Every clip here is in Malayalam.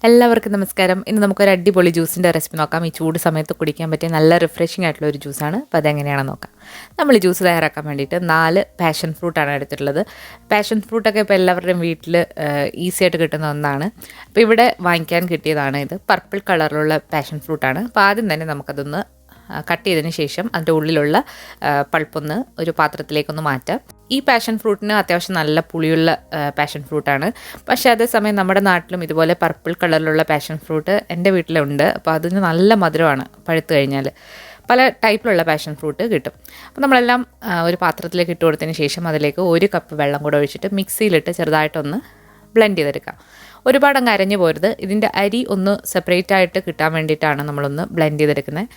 എല്ലാവർക്കും നമസ്കാരം. ഇന്ന് നമുക്കൊരു അടിപൊളി ജ്യൂസിൻ്റെ റെസിപ്പി നോക്കാം. ഈ ചൂട് സമയത്ത് കുടിക്കാൻ പറ്റിയ നല്ല റിഫ്രഷിംഗ് ആയിട്ടുള്ള ഒരു ജ്യൂസാണ്. അപ്പോൾ അതെങ്ങനെയാണെന്ന് നോക്കാം. നമ്മൾ ഈ ജ്യൂസ് തയ്യാറാക്കാൻ വേണ്ടിയിട്ട് 4 പാഷൻ ഫ്രൂട്ടാണ് എടുത്തിട്ടുള്ളത്. പാഷൻ ഫ്രൂട്ടൊക്കെ ഇപ്പോൾ എല്ലാവരുടെയും വീട്ടിൽ ഈസി ആയിട്ട് കിട്ടുന്ന ഒന്നാണ്. അപ്പോൾ ഇവിടെ വാങ്ങിക്കാൻ കിട്ടിയതാണ് ഇത്. പർപ്പിൾ കളറിലുള്ള പാഷൻ ഫ്രൂട്ടാണ്. അപ്പോൾ ആദ്യം തന്നെ നമുക്കതൊന്ന് കട്ട് ചെയ്തതിന് ശേഷം അതിൻ്റെ ഉള്ളിലുള്ള പൾപ്പൊന്ന് ഒരു പാത്രത്തിലേക്കൊന്ന് മാറ്റാം. ഈ പാഷൻ ഫ്രൂട്ടിന് അത്യാവശ്യം നല്ല പുളിയുള്ള പാഷൻ ഫ്രൂട്ടാണ്. പക്ഷേ അതേസമയം നമ്മുടെ നാട്ടിലും ഇതുപോലെ പർപ്പിൾ കളറിലുള്ള പാഷൻ ഫ്രൂട്ട് എൻ്റെ വീട്ടിലുണ്ട്. അപ്പോൾ അതിന് നല്ല മധുരമാണ് പഴുത്ത് കഴിഞ്ഞാൽ. പല ടൈപ്പിലുള്ള പാഷൻ ഫ്രൂട്ട് കിട്ടും. അപ്പോൾ നമ്മളെല്ലാം ഒരു പാത്രത്തിലേക്ക് ഇട്ട് കൊടുത്തതിന് ശേഷം അതിലേക്ക് 1 കപ്പ് വെള്ളം കൂടെ ഒഴിച്ചിട്ട് മിക്സിയിലിട്ട് ചെറുതായിട്ടൊന്ന് ബ്ലെൻഡ് ചെയ്തെടുക്കാം. ഒരുപാടങ്ങ് അരഞ്ഞു പോരുത്. ഇതിൻ്റെ അരി ഒന്ന് സെപ്പറേറ്റ് ആയിട്ട് കിട്ടാൻ വേണ്ടിയിട്ടാണ് നമ്മളൊന്ന് ബ്ലെൻഡ് ചെയ്തെടുക്കുന്നത്.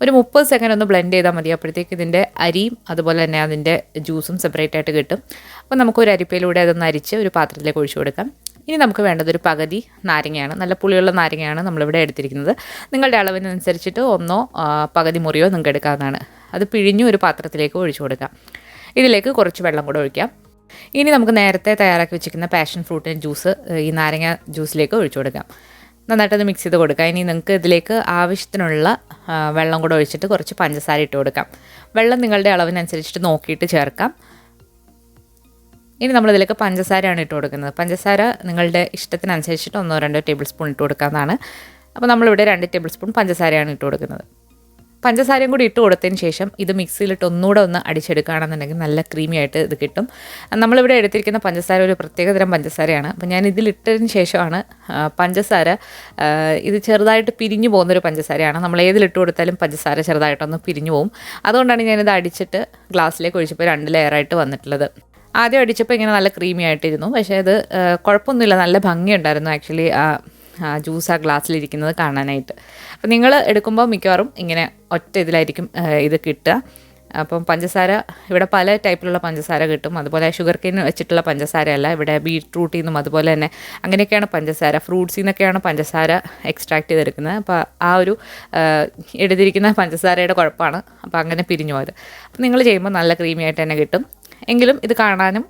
ഒരു 30 സെക്കൻഡ് ഒന്ന് ബ്ലെൻഡ് ചെയ്താൽ മതി. അപ്പോഴത്തേക്ക് ഇതിൻ്റെ അരിയും അതുപോലെ തന്നെ അതിൻ്റെ ജ്യൂസും സെപ്പറേറ്റ് ആയിട്ട് കിട്ടും. അപ്പോൾ നമുക്കൊരു അരിപ്പയിലൂടെ അതൊന്ന് അരിച്ച് ഒരു പാത്രത്തിലേക്ക് ഒഴിച്ചു കൊടുക്കാം. ഇനി നമുക്ക് വേണ്ടത് ഒരു പകുതി നാരങ്ങയാണ്. നല്ല പുളിയുള്ള നാരങ്ങയാണ് നമ്മളിവിടെ എടുത്തിരിക്കുന്നത്. നിങ്ങളുടെ അളവിനനുസരിച്ചിട്ട് ഒന്നോ പകുതി മുറിയോ നിങ്ങൾക്ക് എടുക്കാവുന്നതാണ്. അത് പിഴിഞ്ഞ് ഒരു പാത്രത്തിലേക്ക് ഒഴിച്ചു കൊടുക്കാം. ഇതിലേക്ക് കുറച്ച് വെള്ളം കൂടെ ഒഴിക്കാം. ഇനി നമുക്ക് നേരത്തെ തയ്യാറാക്കി വെച്ചിരിക്കുന്ന പാഷൻ ഫ്രൂട്ടിൻ്റെ ജ്യൂസ് ഈ നാരങ്ങ ജ്യൂസിലേക്ക് ഒഴിച്ചു കൊടുക്കാം. നന്നായിട്ടത് മിക്സ് ചെയ്ത് കൊടുക്കാം. ഇനി നിങ്ങൾക്ക് ഇതിലേക്ക് ആവശ്യത്തിനുള്ള വെള്ളം കൂടെ ഒഴിച്ചിട്ട് കുറച്ച് പഞ്ചസാര ഇട്ട് കൊടുക്കാം. വെള്ളം നിങ്ങളുടെ അളവിനനുസരിച്ചിട്ട് നോക്കിയിട്ട് ചേർക്കാം. ഇനി നമ്മളിതിലേക്ക് പഞ്ചസാരയാണ് ഇട്ട് കൊടുക്കുന്നത്. പഞ്ചസാര നിങ്ങളുടെ ഇഷ്ടത്തിനനുസരിച്ചിട്ട് 1-2 ടേബിൾ സ്പൂൺ ഇട്ട് കൊടുക്കാവുന്നതാണ്. അപ്പോൾ നമ്മളിവിടെ 2 ടേബിൾ സ്പൂൺ പഞ്ചസാരയാണ് ഇട്ട് കൊടുക്കുന്നത്. പഞ്ചസാരയും കൂടി ഇട്ട് കൊടുത്തതിന് ശേഷം ഇത് മിക്സിയിലിട്ട് ഒന്നുകൂടെ ഒന്ന് അടിച്ചെടുക്കുകയാണെന്നുണ്ടെങ്കിൽ നല്ല ക്രീമി ആയിട്ട് ഇത് കിട്ടും. നമ്മളിവിടെ എടുത്തിരിക്കുന്ന പഞ്ചസാര ഒരു പ്രത്യേകതരം പഞ്ചസാരയാണ്. അപ്പോൾ ഞാൻ ഇതിലിട്ടതിന് ശേഷമാണ് പഞ്ചസാര ഇത് ചെറുതായിട്ട് പിരിഞ്ഞു പോകുന്നൊരു പഞ്ചസാരയാണ്. നമ്മൾ ഏതിലിട്ട് കൊടുത്താലും പഞ്ചസാര ചെറുതായിട്ടൊന്ന് പിരിഞ്ഞു പോകും. അതുകൊണ്ടാണ് ഞാനിത് അടിച്ചിട്ട് ഗ്ലാസ്സിലേക്ക് ഒഴിച്ചപ്പോൾ 2 ലെയറായിട്ട് വന്നിട്ടുള്ളത്. ആദ്യം അടിച്ചപ്പോൾ ഇങ്ങനെ നല്ല ക്രീമി ആയിട്ടിരുന്നു. പക്ഷേ ഇത് കുഴപ്പമൊന്നുമില്ല, നല്ല ഭംഗിയുണ്ടായിരുന്നു ആക്ച്വലി ജ്യൂസ് ആ ഗ്ലാസ്സിലിരിക്കുന്നത് കാണാനായിട്ട്. അപ്പോൾ നിങ്ങൾ എടുക്കുമ്പോൾ മിക്കവാറും ഇങ്ങനെ ഒറ്റ ഇതിലായിരിക്കും ഇത് കിട്ടുക. അപ്പം പഞ്ചസാര ഇവിടെ പല ടൈപ്പിലുള്ള പഞ്ചസാര കിട്ടും. അതുപോലെ ഷുഗർ കെയിൻ വെച്ചിട്ടുള്ള പഞ്ചസാരയല്ല, ഇവിടെ ബീട്രൂട്ടിൽ നിന്നും അതുപോലെ തന്നെ അങ്ങനെയൊക്കെയാണ് പഞ്ചസാര, ഫ്രൂട്ട്സിൽ നിന്നൊക്കെയാണ് പഞ്ചസാര എക്സ്ട്രാക്ട് ചെയ്തെടുക്കുന്നത്. അപ്പോൾ ആ ഒരു എടുത്തിരിക്കുന്ന പഞ്ചസാരയുടെ കുഴപ്പമാണ് അപ്പോൾ അങ്ങനെ പിരിഞ്ഞു പോയത്. അപ്പോൾ നിങ്ങൾ ചെയ്യുമ്പോൾ നല്ല ക്രീമി ആയിട്ട് തന്നെ കിട്ടും. എങ്കിലും ഇത് കാണാനും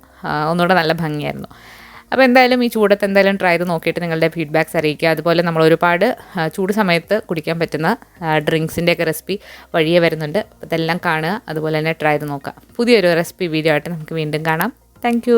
ഒന്നുകൂടെ നല്ല ഭംഗിയായിരുന്നു. അപ്പോൾ എന്തായാലും ഈ ചൂടത്ത് എന്തായാലും ട്രൈ ചെയ്ത് നോക്കിയിട്ട് നിങ്ങളുടെ ഫീഡ്ബാക്ക്സ് അറിയിക്കുക. അതുപോലെ നമ്മൾ ഒരുപാട് ചൂട് സമയത്ത് കുടിക്കാൻ പറ്റുന്ന ഡ്രിങ്ക്സിൻ്റെയൊക്കെ റെസിപ്പി വഴിയേ വരുന്നുണ്ട്. അപ്പോൾ ഇതെല്ലാം കാണുക, അതുപോലെ തന്നെ ട്രൈ ചെയ്ത് നോക്കുക. പുതിയൊരു റെസിപ്പി വീഡിയോ ആയിട്ട് നമുക്ക് വീണ്ടും കാണാം. താങ്ക്